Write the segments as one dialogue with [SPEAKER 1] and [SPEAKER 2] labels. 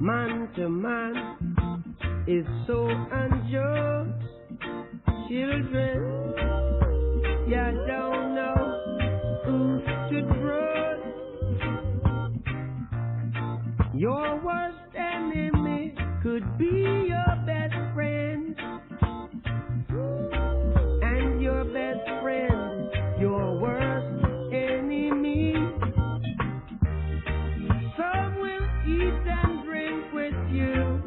[SPEAKER 1] Man to man is so unjust. Children, you don't know who to trust. Your worst enemy could be your best friend, and your best friend, your worst enemy. Some will eat and drink with you,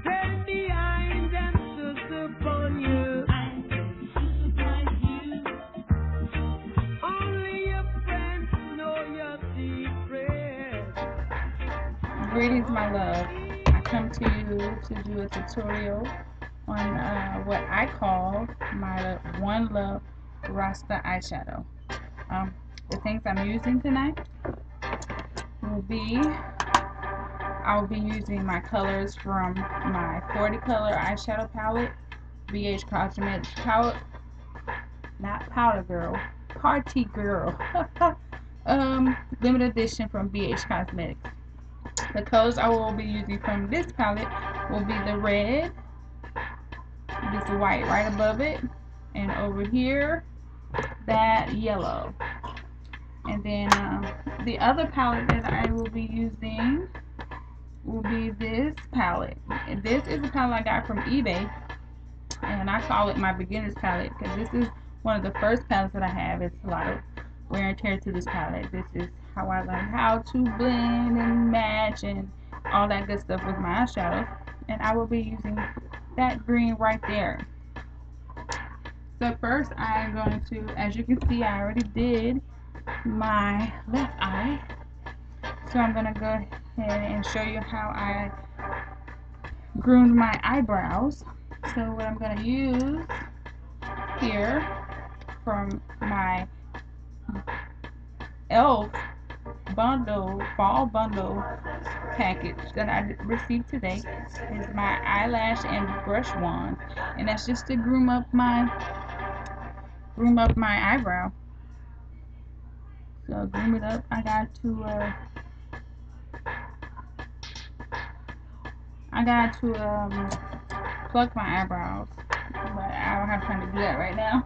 [SPEAKER 1] stand behind and sus upon you. Only your friends know your secrets.
[SPEAKER 2] Greetings, my love. I come to you to do a tutorial on what I call my One Love Rasta eyeshadow. The things I'm using tonight will be, I'll be using my colors from my 40 color eyeshadow palette, BH Cosmetics palette, not Powder Girl, Party Girl, limited edition from BH Cosmetics. The colors I will be using from this palette will be the red, this white right above it, and over here, that yellow. And then the other palette that I will be using will be this palette. And this is a palette I got from eBay, and I call it my beginner's palette because this is one of the first palettes that I have. It's a lot of wear and tear to this palette. This is how I learned how to blend and match and all that good stuff with my eyeshadows. And I will be using that green right there. So first I'm going to, as you can see, I already did my left eye. So I'm going to go ahead and show you how I groomed my eyebrows. So what I'm going to use here from my e.l.f. bundle, fall bundle package that I received today is my eyelash and brush wand, and that's just to groom up my eyebrow. So groom it up. I got to pluck my eyebrows, but I don't have time to do that right now.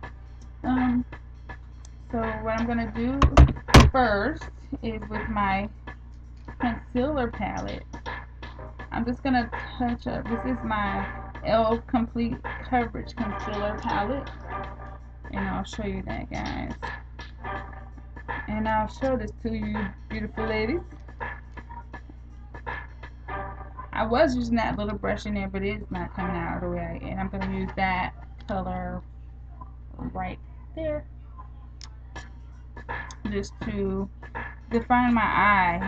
[SPEAKER 2] So what I'm gonna do first is with my concealer palette, I'm just gonna touch up. This is my e.l.f. Complete Coverage Concealer Palette, and I'll show you that, guys. And I'll show this to you, beautiful ladies. I was using that little brush in there, but it's not coming out of the way. And I'm going to use that color right there just to define my eye.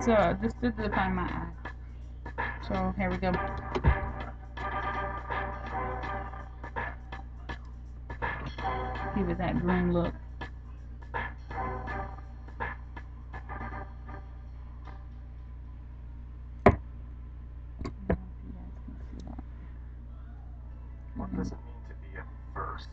[SPEAKER 2] So, just to define my eye. So, here we go. Give it that green look.
[SPEAKER 3] What does it mean to be a first?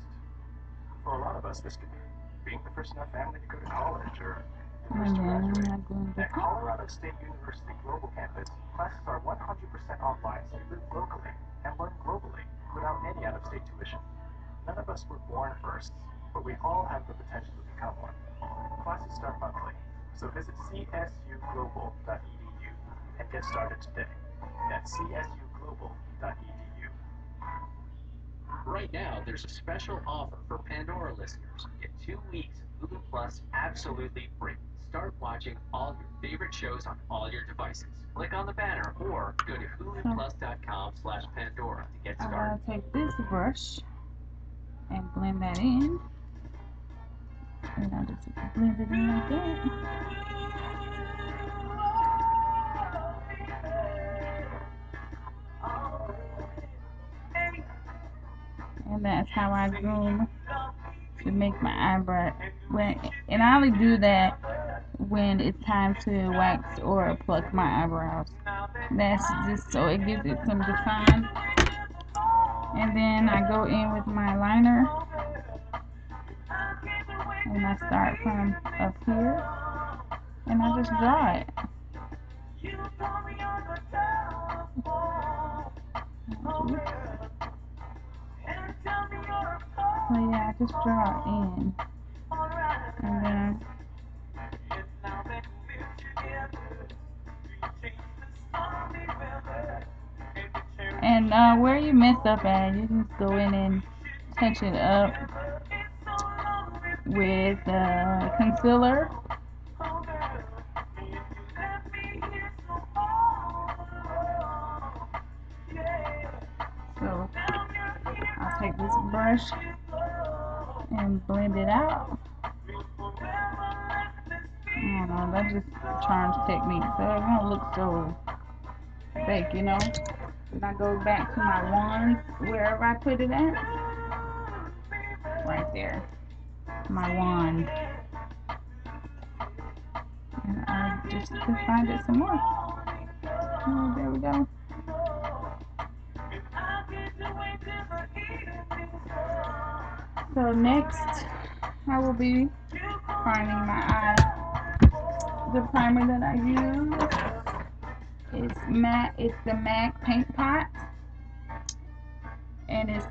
[SPEAKER 3] For a lot of us, this could be being the first in our family to go to college or the first to graduate. At Colorado State University Global Campus, classes are 100% online so you live locally and learn globally without any out-of-state tuition. None of us were born firsts, but we all have the potential to become one. Classes start monthly, so visit csuglobal.edu and get started today. That's csuglobal.edu.
[SPEAKER 4] Right now, there's a special offer for Pandora listeners. Get 2 weeks of Hulu Plus absolutely free. Start watching all your favorite shows on all your devices. Click on the banner or go to huluplus.com/Pandora to get started.
[SPEAKER 2] I'll take this brush and blend that in. And I'll just blend it in like that. And that's how I groom to make my eyebrow. And I only do that when it's time to wax or pluck my eyebrows. That's just so it gives it some define. And then I go in with my liner, and I start from up here and I just draw it. So yeah, I just draw it in, and then where you messed up at, you just go in and touch it up with concealer. So I'll take this brush and blend it out. I don't know, that's just charms technique, so it won't look so fake, you know. And I go back to my wand, wherever I put it at, right there, my wand, and I just defined it some more. Oh, there we go. So next, I will be priming my eye. The primer that I use is matte. It's the MAC Paint Pot, and it's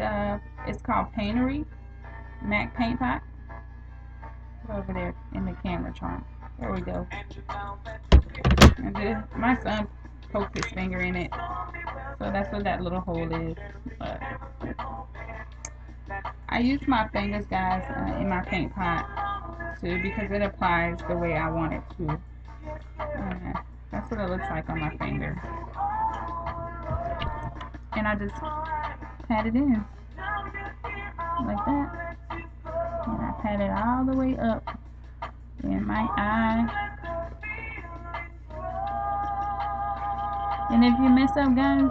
[SPEAKER 2] called Paintery MAC Paint Pot. Over there in the camera charm. There we go. And then my son poked his finger in it, so that's what that little hole is. But I use my fingers, guys, in my paint pot too, because it applies the way I want it to. That's what it looks like on my finger. And I just pat it in like that, and I pat it all the way up in my eye. And if you mess up, guys,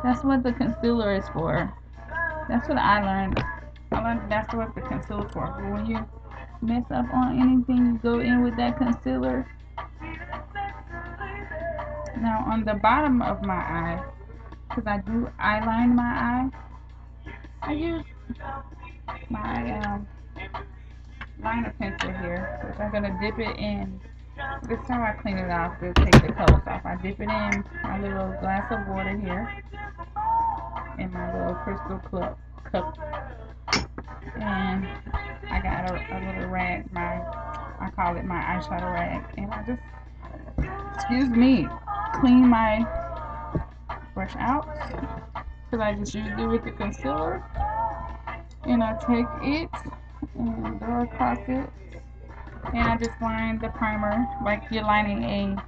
[SPEAKER 2] that's what the concealer is for. That's what I learned. That's what the concealer is for. But when you mess up on anything, you go in with that concealer. Now on the bottom of my eye, because I do eyeline my eye, I use my liner pencil here, which I'm gonna dip it in. This is how I clean it off to take the colors off. I dip it in my little glass of water here, in my little crystal cup, and I got a little rag, I call it my eyeshadow rag, and I just, excuse me, clean my brush out, because I just used it with the concealer, and I take it and go across it, and I just line the primer like you're lining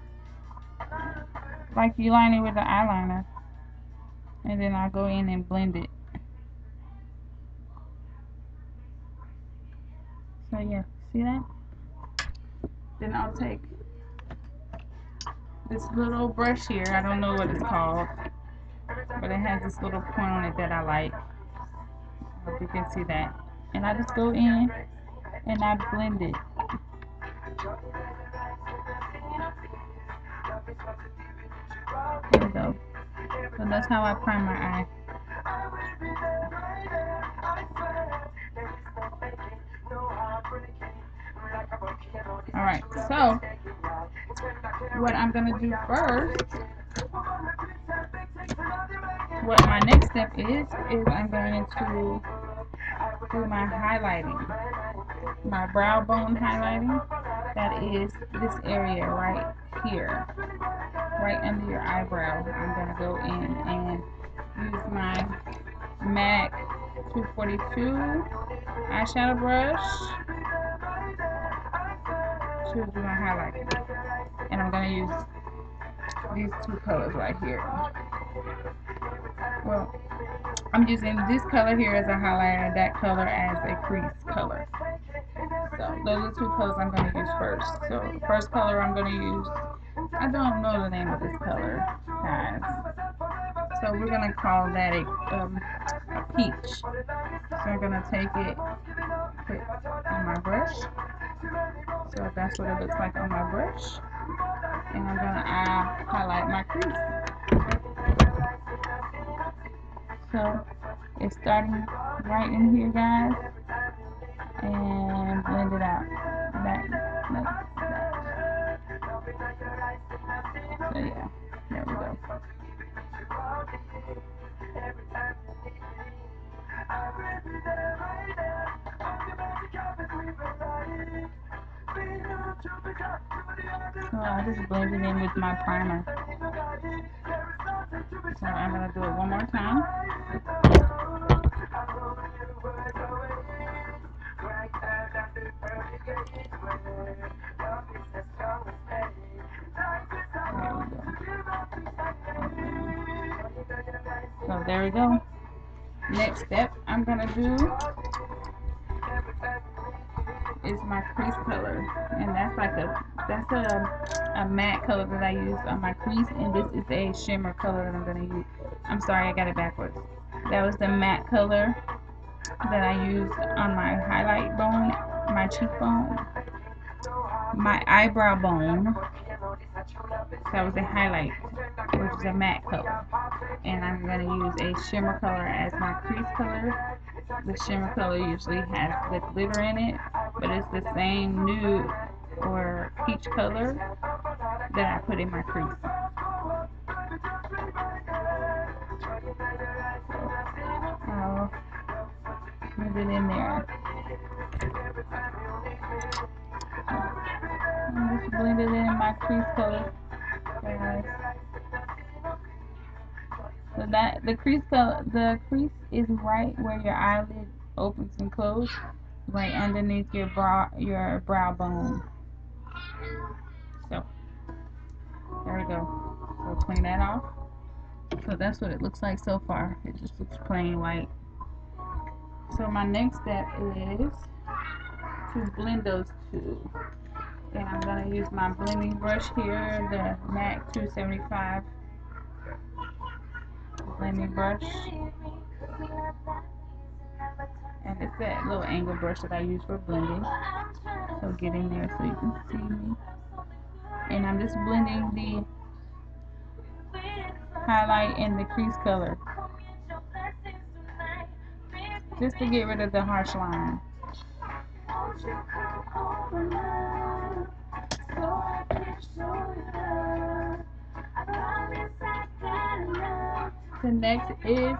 [SPEAKER 2] with the eyeliner, and then I go in and blend it. So yeah, see that? Then I'll take this little brush here. I don't know what it's called, but it has this little point on it that I like. I hope you can see that. And I just go in and I blend it. There we go. So that's how I prime my eye. Alright, so what I'm going to do first, what my next step is I'm going to do my highlighting, my brow bone highlighting. That is this area right here, right under your eyebrow. I'm going to go in and use my MAC 242 eyeshadow brush to do my highlighting. And I'm going to use these two colors right here. Well, I'm using this color here as a highlighter and that color as a crease color. So those are two colors I'm going to use first. So the first color I'm going to use, I don't know the name of this color, guys. So we're going to call that a peach. So I'm going to take it, put it on my brush. So that's what it looks like on my brush. And I'm going to highlight my crease. So it's starting right in here, guys. And blend it out. Back like that. So I just blend it in with my primer. So I'm going to do it one more time. So there we go. Next step I'm going to do is my crease color, and that's a matte color that I use on my crease, and this is a shimmer color that I'm going to use. I'm sorry, I got it backwards. That was the matte color that I used on my highlight bone, my cheekbone, my eyebrow bone. That was a highlight, which is a matte color, and I'm going to use a shimmer color as my crease color. The shimmer color usually has the glitter in it, but it's the same nude or peach color that I put in my crease. I'll move it in there. And just blend it in my crease color, guys. So that the crease is right where your eyelid opens and closes, right underneath your brow bone. So there we go. So clean that off. So that's what it looks like so far. It just looks plain white. So my next step is to blend those two. And I'm going to use my blending brush here, the MAC 275 blending brush. And it's that little angle brush that I use for blending. So get in there so you can see me. And I'm just blending the highlight and the crease color, just to get rid of the harsh line. The next is